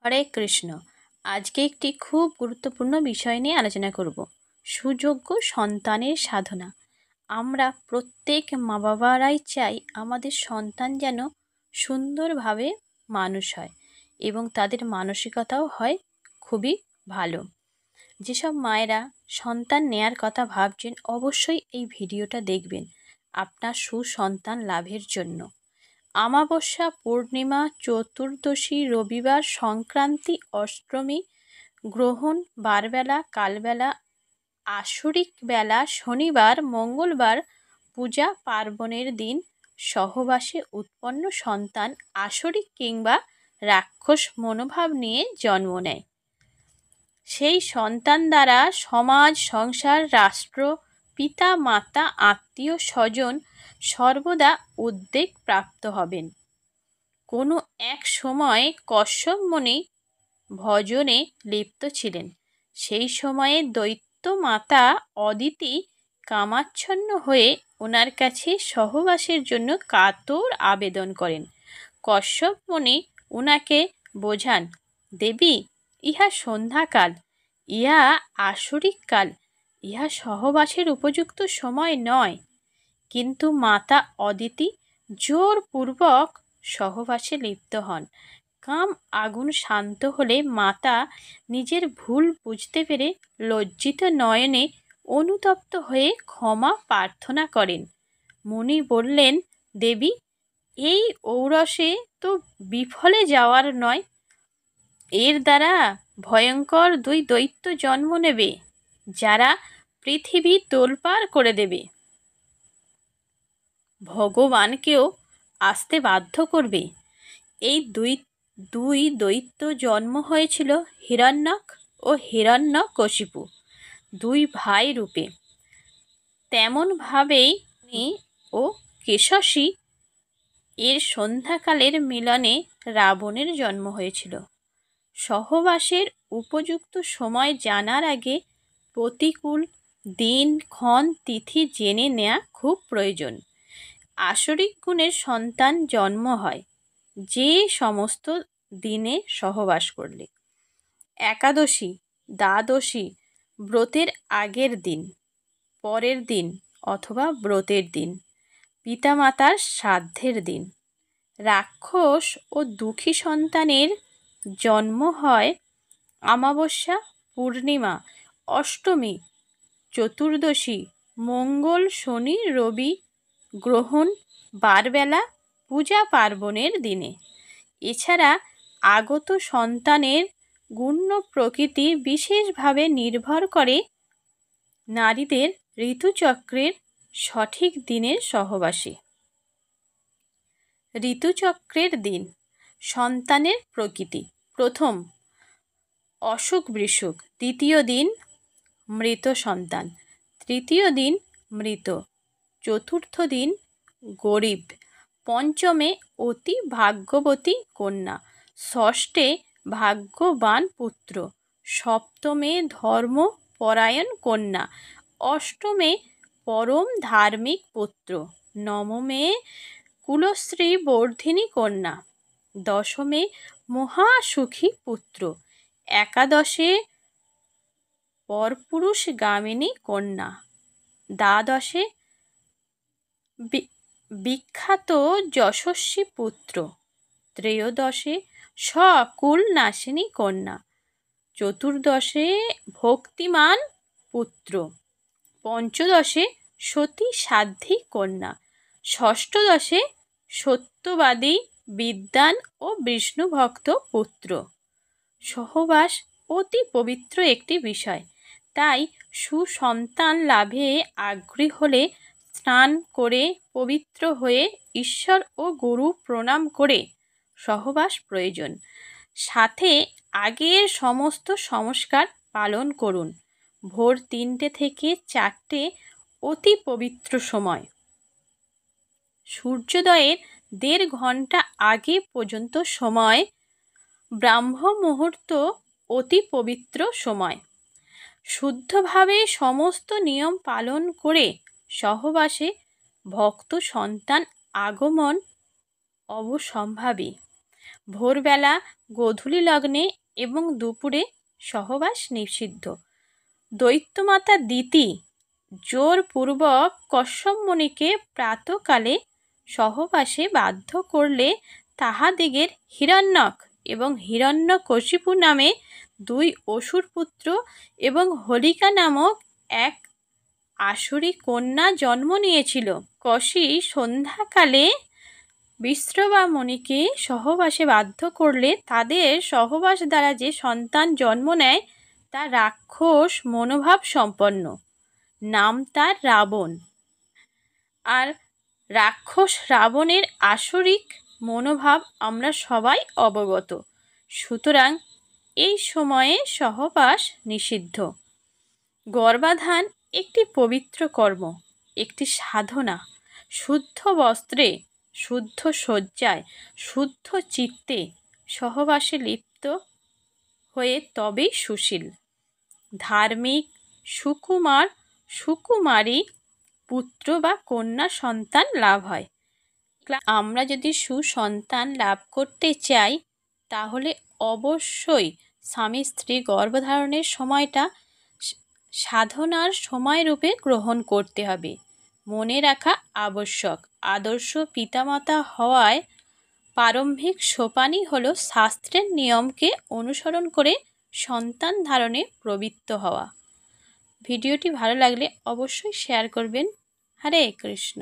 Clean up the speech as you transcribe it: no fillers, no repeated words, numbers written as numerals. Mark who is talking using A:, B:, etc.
A: হরে কৃষ্ণ। আজকে একটি খুব গুরুত্বপূর্ণ বিষয় নিয়ে আলোচনা করব, সুযোগ্য সন্তানের সাধনা। আমরা প্রত্যেক মা বাবারাই চাই আমাদের সন্তান যেন সুন্দরভাবে মানুষ হয় এবং তাদের মানসিকতাও হয় খুবই ভালো। যেসব মায়েরা সন্তান নেয়ার কথা ভাবছেন অবশ্যই এই ভিডিওটা দেখবেন আপনার সুসন্তান লাভের জন্য। অমাবস্যা, পূর্ণিমা, চতুর্দশী, রবিবার, সংক্রান্তি, অষ্টমী, গ্রহণ, বারবেলা, কালবেলা, আসরিক বেলা, শনিবার, মঙ্গলবার, পূজা পার্বণের দিন সহবাসে উৎপন্ন সন্তান আসরিক কিংবা রাক্ষস মনোভাব নিয়ে জন্ম নেয়। সেই সন্তান দ্বারা সমাজ, সংসার, রাষ্ট্র, পিতা মাতা, আত্মীয় স্বজন সর্বদা উদ্বেগ প্রাপ্ত হবেন। কোনো এক সময় কশ্যপ মুনি ভজনে লিপ্ত ছিলেন। সেই সময়ে দৈত্য মাতা অদিতি কামাচ্ছন্ন হয়ে ওনার কাছে সহবাসের জন্য কাতর আবেদন করেন। কশ্যপ মুনি ওনাকে বোঝান, দেবী, ইহা সন্ধ্যাকাল, ইহা আসরিক কাল, ইহা সহবাসের উপযুক্ত সময় নয়। কিন্তু মাতা অদিতি জোরপূর্বক সহবাসে লিপ্ত হন। কাম আগুন শান্ত হলে মাতা নিজের ভুল বুঝতে পেরে লজ্জিত নয়নে অনুতপ্ত হয়ে ক্ষমা প্রার্থনা করেন। মুনি বললেন, দেবী, এই ঔরসে তো বিফলে যাওয়ার নয়। এর দ্বারা ভয়ঙ্কর দুই দৈত্য জন্ম নেবে, যারা পৃথিবী তোলপাড় করে দেবে, ভগবানকেও আসতে বাধ্য করবে। এই দুই দৈত্য জন্ম হয়েছিল হিরণ্যক ও হিরণ্যকশিপু, দুই ভাই রূপে। তেমনভাবেই ও কেশসী এর সন্ধ্যাকালের মিলনে রাবণের জন্ম হয়েছিল। সহবাসের উপযুক্ত সময় জানার আগে প্রতিকূল দিন, ক্ষণ, তিথি জেনে নেওয়া খুব প্রয়োজন। আসরিক গুণের সন্তান জন্ম হয় যে সমস্ত দিনে সহবাস করলে: একাদশী, দ্বাদশী, ব্রতের আগের দিন, পরের দিন অথবা ব্রতের দিন, পিতামাতার শ্রাদ্ধের দিন। রাক্ষস ও দুঃখী সন্তানের জন্ম হয় অমাবস্যা, পূর্ণিমা, অষ্টমী, চতুর্দশী, মঙ্গল, শনি, রবি, গ্রহণ, বারবেলা, পূজা পার্বণের দিনে। এছাড়া আগত সন্তানের গুণ্য প্রকৃতি বিশেষভাবে নির্ভর করে নারীদের ঋতুচক্রের সঠিক দিনের সহবাসে। ঋতুচক্রের দিন সন্তানের প্রকৃতি: প্রথম অসুখ বিসুখ, দ্বিতীয় দিন মৃত সন্তান, তৃতীয় দিন মৃত, চতুর্থ দিন গরিব, পঞ্চমে অতি ভাগ্যবতী কন্যা, ষষ্ঠে ভাগ্যবান পুত্র, সপ্তমে ধর্মপরায়ণ কন্যা, অষ্টমে পরম ধার্মিক পুত্র, নবমে কুলশ্রী বর্ধিনী কন্যা, দশমে মহাসুখী পুত্র, একাদশে পরপুরুষগামিনী কন্যা, দ্বাদশে বিখ্যাত যশস্বী পুত্র, ত্রয়োদশে সকুলনাশিনী কন্যা, চতুর্দশে ভক্তিমান পুত্র, পঞ্চদশে সতী সাধ্বী কন্যা, ষষ্ঠদশে সত্যবাদী বিদ্বান ও বিষ্ণুভক্ত পুত্র। সহবাস অতি পবিত্র একটি বিষয়, তাই সুসন্তান লাভে আগ্রহী হলে স্নান করে পবিত্র হয়ে ঈশ্বর ও গুরু প্রণাম করে সহবাস প্রয়োজন। সাথে আগের সমস্ত সংস্কার পালন করুন। ভোর 3টে থেকে 4টে অতি পবিত্র সময়। সূর্যোদয়ের 1.5 ঘন্টা আগে পর্যন্ত সময় ব্রাহ্ম মুহূর্ত অতি পবিত্র সময়। শুদ্ধভাবে সমস্ত নিয়ম পালন করে সহবাসে ভক্ত সন্তান আগমন অবশ্যম্ভাবী। ভোরবেলা, গোধূলি লগ্নে এবং দুপুরে সহবাস নিষিদ্ধ। দৈত্যমাতা দিতি জোরপূর্বক কশ্যপ মুনিকে প্রাতঃকালে সহবাসে বাধ্য করলে তাহাদিগের হিরণ্যক এবং হিরণ্যকশিপু নামে 2 অসুর পুত্র এবং হোলিকা নামক এক আসুরী কন্যা জন্ম নিয়েছিল। কশী সন্ধ্যাকালে বিশ্রবা মুনিকে সহবাসে বাধ্য করলে তাদের সহবাস দ্বারা যে সন্তান জন্ম নেয় তা রাক্ষস মনোভাব সম্পন্ন, নাম তার রাবণ। আর রাক্ষস রাবণের আসরিক মনোভাব আমরা সবাই অবগত। সুতরাং এই সময়ে সহবাস নিষিদ্ধ। গর্ভাধান একটি পবিত্র কর্ম, একটি সাধনা। শুদ্ধ বস্ত্রে, শুদ্ধ শয্যায়, শুদ্ধ চিত্তে সহবাসে লিপ্ত হয়ে তবেই সুশীল, ধার্মিক, সুকুমার, সুকুমারী পুত্র বা কন্যা সন্তান লাভ হয়। আমরা যদি সুসন্তান লাভ করতে চাই তাহলে অবশ্যই স্বামী স্ত্রী গর্ভধারণের সময়টা সাধনার সময়রূপে গ্রহণ করতে হবে। মনে রাখা আবশ্যক, আদর্শ পিতামাতা হওয়ায় প্রারম্ভিক সোপানই হল শাস্ত্রের নিয়মকে অনুসরণ করে সন্তান ধারণে প্রবৃত্ত হওয়া। ভিডিওটি ভালো লাগলে অবশ্যই শেয়ার করবেন। হরে কৃষ্ণ।